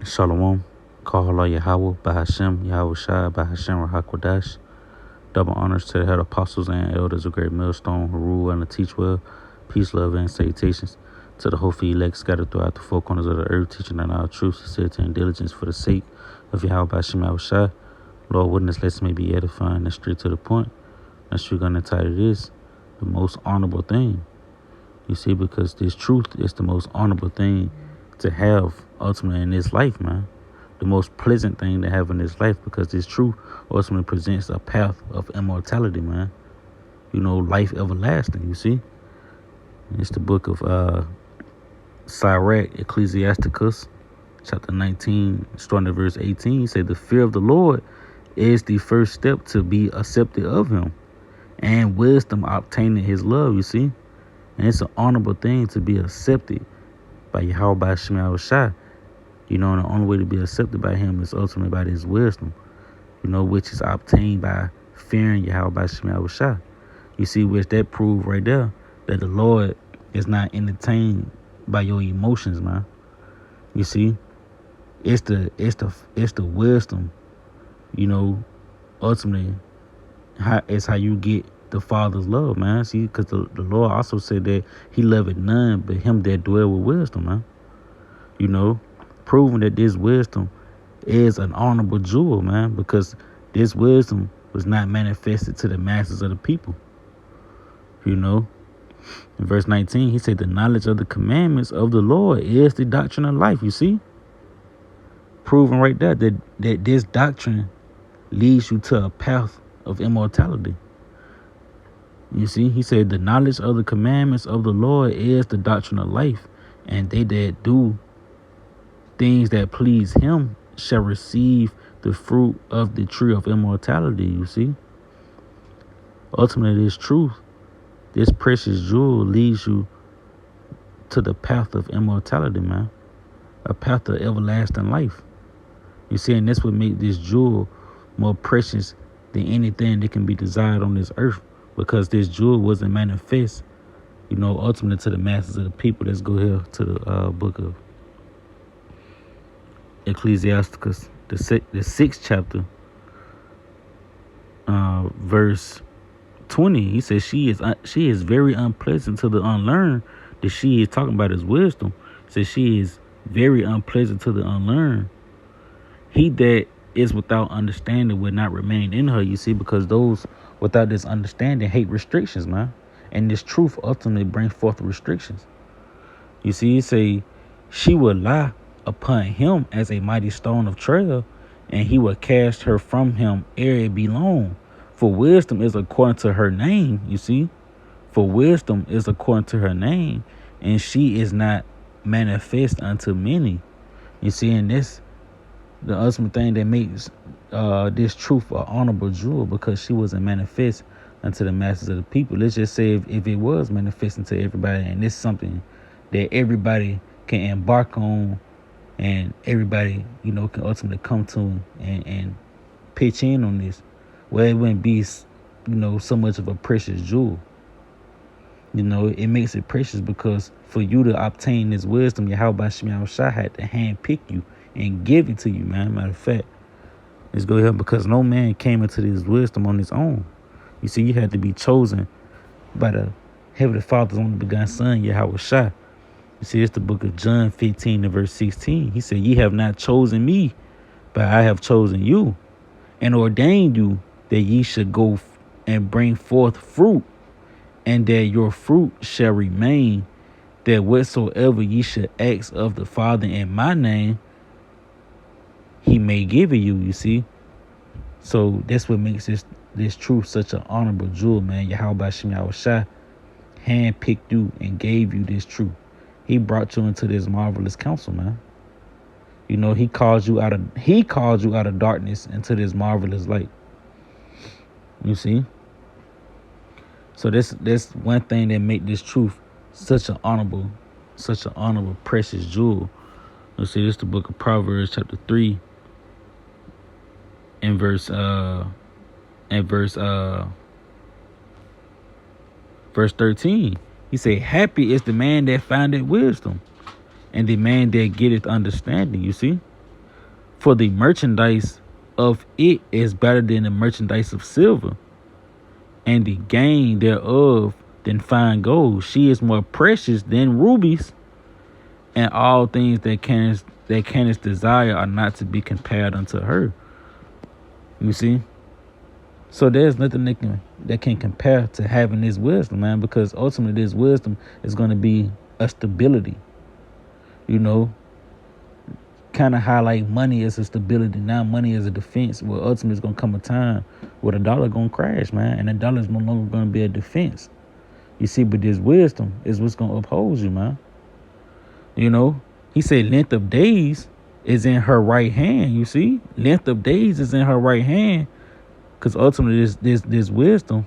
Shalom. Kahala Yahweh, Bahashem, Yahweh Shai, Bahashem, Rahakwadash. Double honors to the head apostles and elders of Great Millstone who rule and teach well. Peace, love, and salutations to the hopeful elect scattered throughout the four corners of the earth, teaching on our truth, sincerity, and diligence for the sake of Yahweh Bahashem, Yahweh Shai. Lord, witness, let's may be edifying and straight to the point. That's what we're going to entitle this, the most honorable thing. You see, because this truth is the most honorable thing to have ultimately in this life, man. The most pleasant thing to have in this life, because this truth ultimately presents a path of immortality, man. You know, life everlasting, you see. It's the book of Sirach, Ecclesiasticus, chapter 19, starting at verse 18. He said, the fear of the Lord is the first step to be accepted of him, and wisdom obtaining his love, you see. And it's an honorable thing to be accepted by Yahweh Bahashem Yahweh Shai. You know, and the only way to be accepted by him is ultimately by his wisdom, you know, which is obtained by fearing Yahweh Bahashem Yahweh Shai. You see, which that proves right there that the Lord is not entertained by your emotions, man. You see, it's the wisdom, you know, ultimately it's how you get the Father's love, man. See, because the Lord also said that he loveth none but him that dwell with wisdom, man. You know, proving that this wisdom is an honorable jewel, man, because this wisdom was not manifested to the masses of the people. You know, in verse 19, he said, the knowledge of the commandments of the Lord is the doctrine of life, you see. Proving right there that this doctrine leads you to a path of immortality. You see, he said, the knowledge of the commandments of the Lord is the doctrine of life, and they that do things that please him shall receive the fruit of the tree of immortality, you see. Ultimately, this truth, this precious jewel leads you to the path of immortality, man. A path of everlasting life. You see, and that's what makes this jewel more precious than anything that can be desired on this earth. Because this jewel wasn't manifest, you know, ultimately to the masses of the people. Let's go here to the book of Ecclesiasticus, the 6th chapter, verse 20. He says, she is very unpleasant to the unlearned. That she is talking about his wisdom. Says she is very unpleasant to the unlearned. He that is without understanding will not remain in her, you see, because those without this understanding hate restrictions, man. And this truth ultimately brings forth restrictions. You see, he say, she will lie upon him as a mighty stone of trail, and he will cast her from him ere it be long. For wisdom is according to her name, you see. For wisdom is according to her name, and she is not manifest unto many. You see, in this, the ultimate thing that makes this truth an honorable jewel, because she wasn't manifest unto the masses of the people. Let's just say if it was manifesting to everybody, and it's something that everybody can embark on, and everybody, you know, can ultimately come to and pitch in on this, well, it wouldn't be, you know, so much of a precious jewel. You know, it makes it precious because for you to obtain this wisdom, Yahweh Bahashem Yahweh Shai had to handpick you and give it to you, man. Matter of fact, let's go here, because no man came into this wisdom on his own. You see, you had to be chosen by the Heavenly Father's only begotten Son, Yahweh Shai. You see, it's the book of John 15 and verse 16. He said, ye have not chosen me, but I have chosen you and ordained you that ye should go and bring forth fruit, and that your fruit shall remain, that whatsoever ye should ask of the Father in my name, he may give it you, you see. So that's what makes this truth such an honorable jewel, man. Yahweh Bahashem Yahweh Shai handpicked you and gave you this truth. He brought you into this marvelous counsel, man. You know, he called you out of darkness into this marvelous light. You see? So that's one thing that make this truth such an honorable, precious jewel. Let's see, this is the book of Proverbs, chapter 3, and verse 13. He said, happy is the man that findeth wisdom, and the man that getteth understanding, you see. For the merchandise of it is better than the merchandise of silver, and the gain thereof than fine gold. She is more precious than rubies, and all things that canst desire are not to be compared unto her. You see? So there's nothing that can compare to having this wisdom, man, because ultimately this wisdom is going to be a stability. You know, kind of how like money is a stability, now money is a defense. Well, ultimately it's going to come a time where the dollar going to crash, man, and the dollar is no longer going to be a defense. You see, but this wisdom is what's going to uphold you, man. You know, he said length of days is in her right hand. You see, length of days is in her right hand. Because ultimately, this wisdom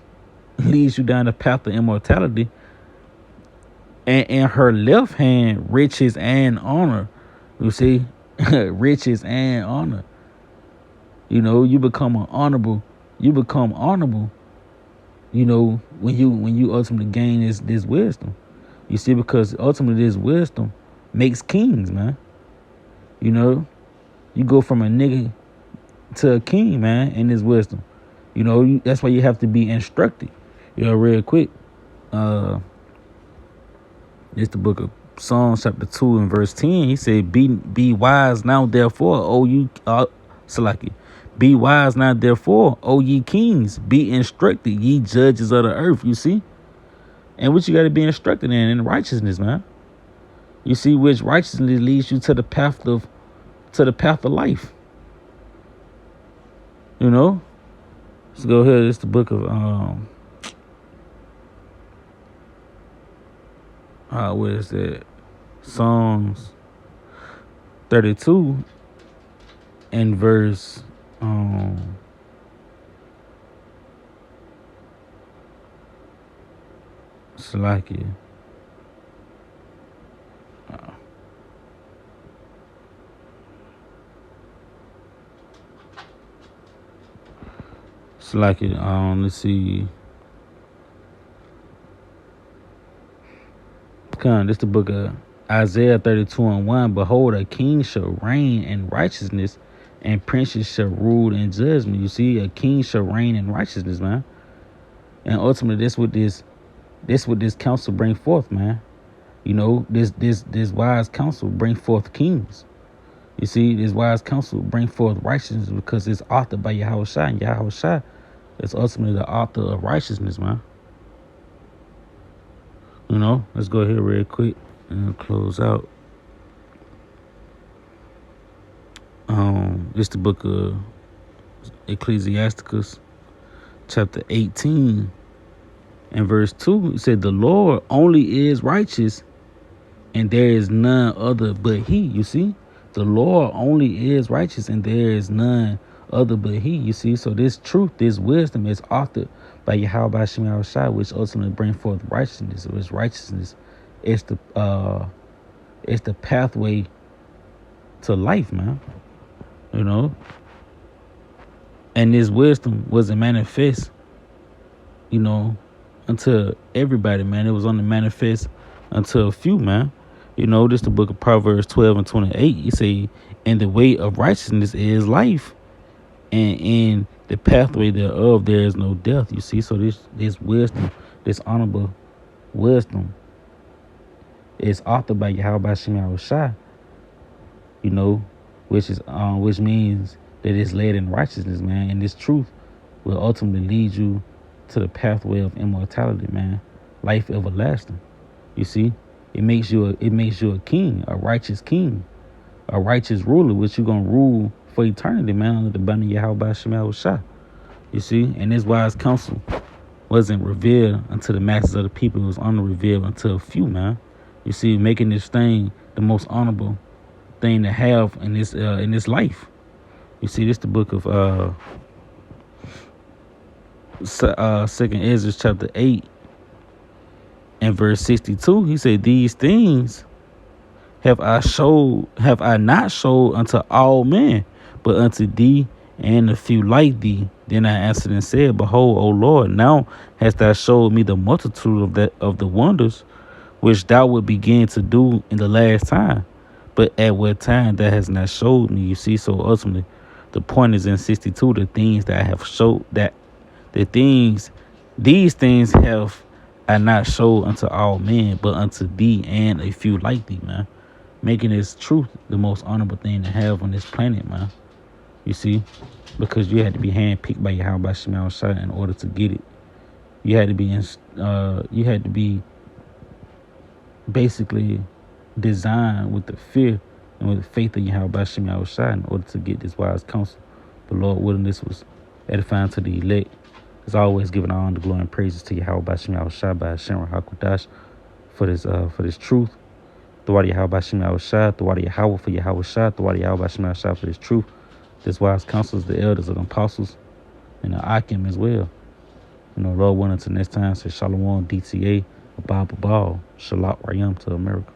leads you down the path of immortality. And in her left hand, riches and honor. You see, riches and honor. You know, you become honorable. You know, when you ultimately gain this wisdom. You see, because ultimately this wisdom makes kings, man. You know, you go from a nigga to a king, man, in this wisdom. You know, that's why you have to be instructed. You know, real quick. It's the book of Psalms, chapter 2 and verse 10. He said, Be wise now, therefore, O you, Salaki. Be wise now, therefore, O ye kings. Be instructed, ye judges of the earth. You see? And what you got to be instructed in righteousness, man. You see, which righteousness leads you to the path of life. You know? Let's go ahead. It's the book of what is that? Psalms 32 and verse Salakia. Salakia. Let's see. This the book of Isaiah 32 and 1. Behold, a king shall reign in righteousness, and princes shall rule in judgment. You see, a king shall reign in righteousness, man. And ultimately, this what this counsel bring forth, man. You know, this wise counsel bring forth kings. You see, this wise counsel bring forth righteousness because it's authored by Yahweh Shai, and Yahweh Shai is ultimately the author of righteousness, man. You know, let's go here real quick and close out. It's the book of Ecclesiasticus, chapter 18 and verse 2. It said, The Lord only is righteous, and there is none other but he. You see, the Lord only is righteous, and there is none other but he. You see, so this truth, this wisdom is authored by Yahweh Hashem Yahweh Shai, which ultimately bring forth righteousness. Which righteousness is the pathway to life, man. You know, and this wisdom wasn't manifest, you know, unto everybody, man. It was only manifest unto a few, man. You know, this the book of Proverbs 12 and 28. You say, and the way of righteousness is life, and in the pathway thereof there is no death. You see, so this wisdom, this honorable wisdom, is authored by Yahweh Hashem Yahweh Shai. You know, which means that it's led in righteousness, man. And this truth will ultimately lead you to the pathway of immortality, man. Life everlasting. You see, it makes you a king, a righteous ruler, which you're gonna rule for eternity, man, under the banner of Yahweh Hashem Yahweh Shai. You see, and this wise counsel wasn't revealed unto the masses of the people. It was only revealed unto a few, man. You see, making this thing the most honorable thing to have in this life. You see, this the book of Second Ezra chapter 8 and verse 62. He said, These things have I not showed unto all men, but unto thee and a few like thee. Then I answered and said, Behold, O Lord, now hast thou showed me the multitude of the wonders which thou would begin to do in the last time. But at what time that has not showed me, you see. So ultimately, the point is in 62. The things that I have showed that the things, these things have I not showed unto all men, but unto thee and a few like thee, man. Making this truth the most honorable thing to have on this planet, man. You see, because you had to be handpicked by Yahweh Shema Shai in order to get it. You had to be you had to be basically designed with the fear and with the faith of Yahweh Shema Shai in order to get this wise counsel. The Lord willing, this was edifying to the elect. As always, giving all the glory and praises to Yahweh Shema Shai by Hashem Hakudash for this truth. Throughout Yahweh Shema Shai, throughout Yahweh for Yahweh Shai, throughout Yahweh Shema Shai for this truth. This wise counsels, the elders of the apostles, and the Akim as well. Lord willing, until next time, say Shalom, DTA, Bible Ball, Shalom Rayam to America.